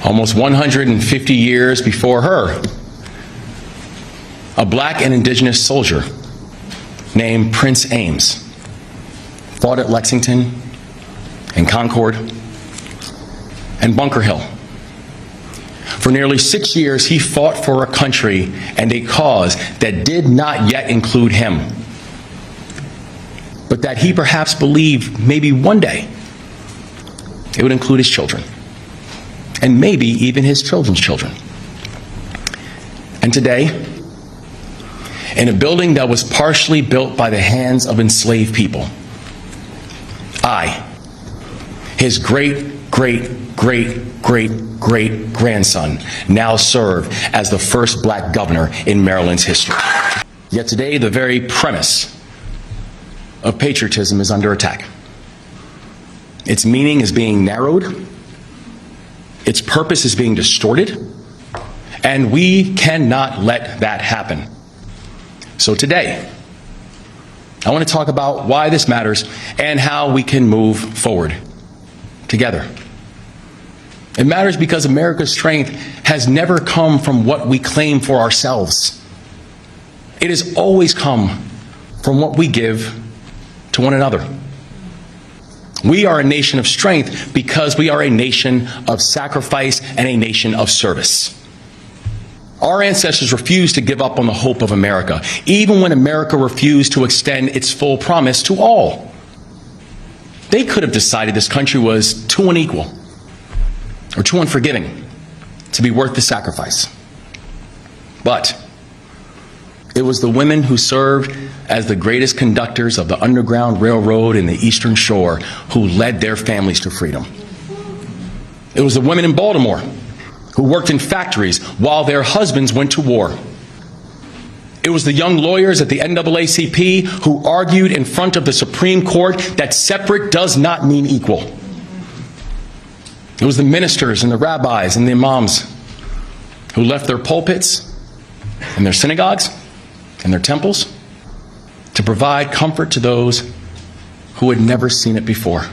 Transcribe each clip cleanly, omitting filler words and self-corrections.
Almost 150 years before her, a black and indigenous soldier named Prince Ames fought at Lexington and Concord and Bunker Hill. For nearly 6 years, he fought for a country and a cause that did not yet include him, but that he perhaps believed maybe one day it would include his children, and maybe even his children's children. And today, in a building that was partially built by the hands of enslaved people, I, his great-great-great-great-great-grandson, now serve as the first black governor in Maryland's history. Yet today, the very premise of patriotism is under attack. Its meaning is being narrowed, its purpose is being distorted, and we cannot let that happen. So today, I want to talk about why this matters and how we can move forward together. It matters because America's strength has never come from what we claim for ourselves. It has always come from what we give to one another. We are a nation of strength because we are a nation of sacrifice and a nation of service. Our ancestors refused to give up on the hope of America, even when America refused to extend its full promise to all. They could have decided this country was too unequal or too unforgiving to be worth the sacrifice. But it was the women who served as the greatest conductors of the Underground Railroad in the Eastern Shore who led their families to freedom. It was the women in Baltimore who worked in factories while their husbands went to war. It was the young lawyers at the NAACP who argued in front of the Supreme Court that separate does not mean equal. It was the ministers and the rabbis and the imams who left their pulpits and their synagogues and their temples to provide comfort to those who had never seen it before.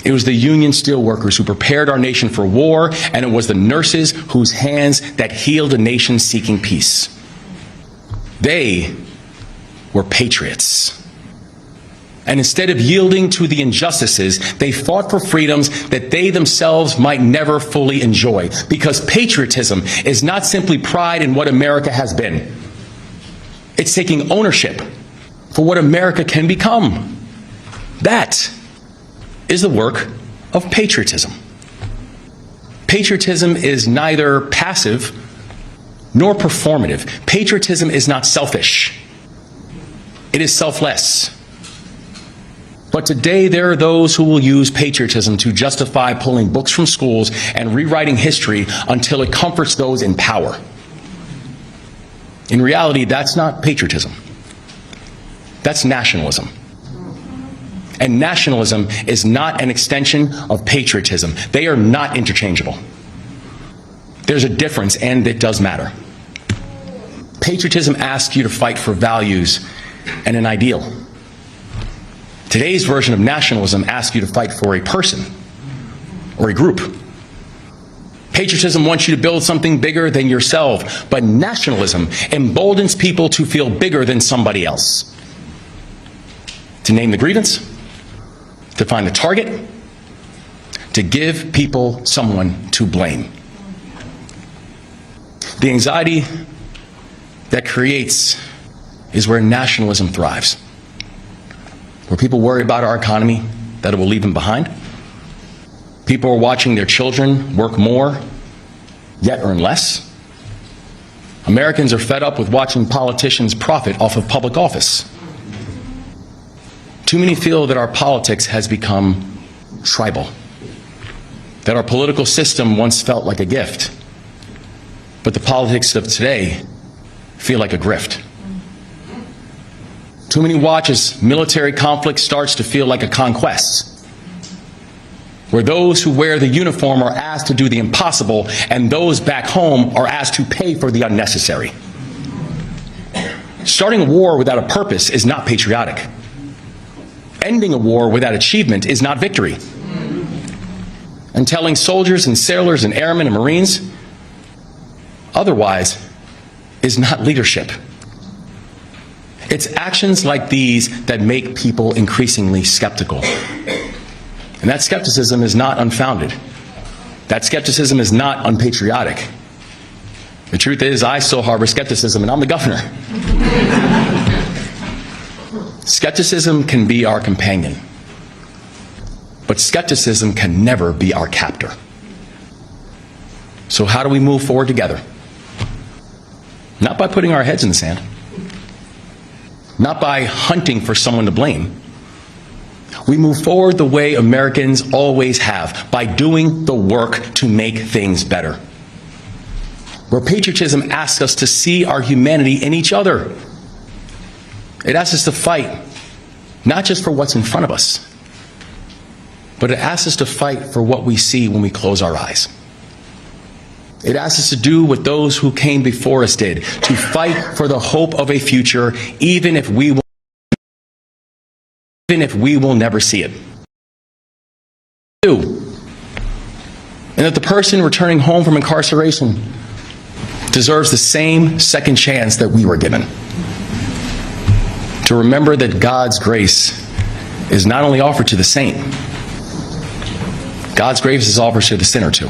It was the union steelworkers who prepared our nation for war, and it was the nurses whose hands that healed a nation seeking peace. They were patriots. And instead of yielding to the injustices, they fought for freedoms that they themselves might never fully enjoy. Because patriotism is not simply pride in what America has been. It's taking ownership for what America can become. That is the work of patriotism. Patriotism is neither passive nor performative. Patriotism is not selfish. It is selfless. But today there are those who will use patriotism to justify pulling books from schools and rewriting history until it comforts those in power. In reality, that's not patriotism. That's nationalism. And nationalism is not an extension of patriotism. They are not interchangeable. There's a difference, and it does matter. Patriotism asks you to fight for values and an ideal. Today's version of nationalism asks you to fight for a person or a group. Patriotism wants you to build something bigger than yourself, but nationalism emboldens people to feel bigger than somebody else. To name the grievance, to find the target, to give people someone to blame. The anxiety that creates is where nationalism thrives. Where people worry about our economy, that it will leave them behind. People are watching their children work more, yet earn less. Americans are fed up with watching politicians profit off of public office. Too many feel that our politics has become tribal, that our political system once felt like a gift, but the politics of today feel like a grift. Too many watch as military conflict starts to feel like a conquest, where those who wear the uniform are asked to do the impossible, and those back home are asked to pay for the unnecessary. Starting a war without a purpose is not patriotic. Ending a war without achievement is not victory. and telling soldiers and sailors and airmen and Marines otherwise is not leadership. It's actions like these that make people increasingly skeptical. And that skepticism is not unfounded. That skepticism is not unpatriotic. The truth is, I still harbor skepticism, and I'm the governor. Skepticism can be our companion, but skepticism can never be our captor. So how do we move forward together? Not by putting our heads in the sand, not by hunting for someone to blame. We move forward the way Americans always have, by doing the work to make things better. Where patriotism asks us to see our humanity in each other. It asks us to fight, not just for what's in front of us, but it asks us to fight for what we see when we close our eyes. It asks us to do what those who came before us did, to fight for the hope of a future, even if we will never see it. And that the person returning home from incarceration deserves the same second chance that we were given. To remember that God's grace is not only offered to the saint, God's grace is offered to the sinner too.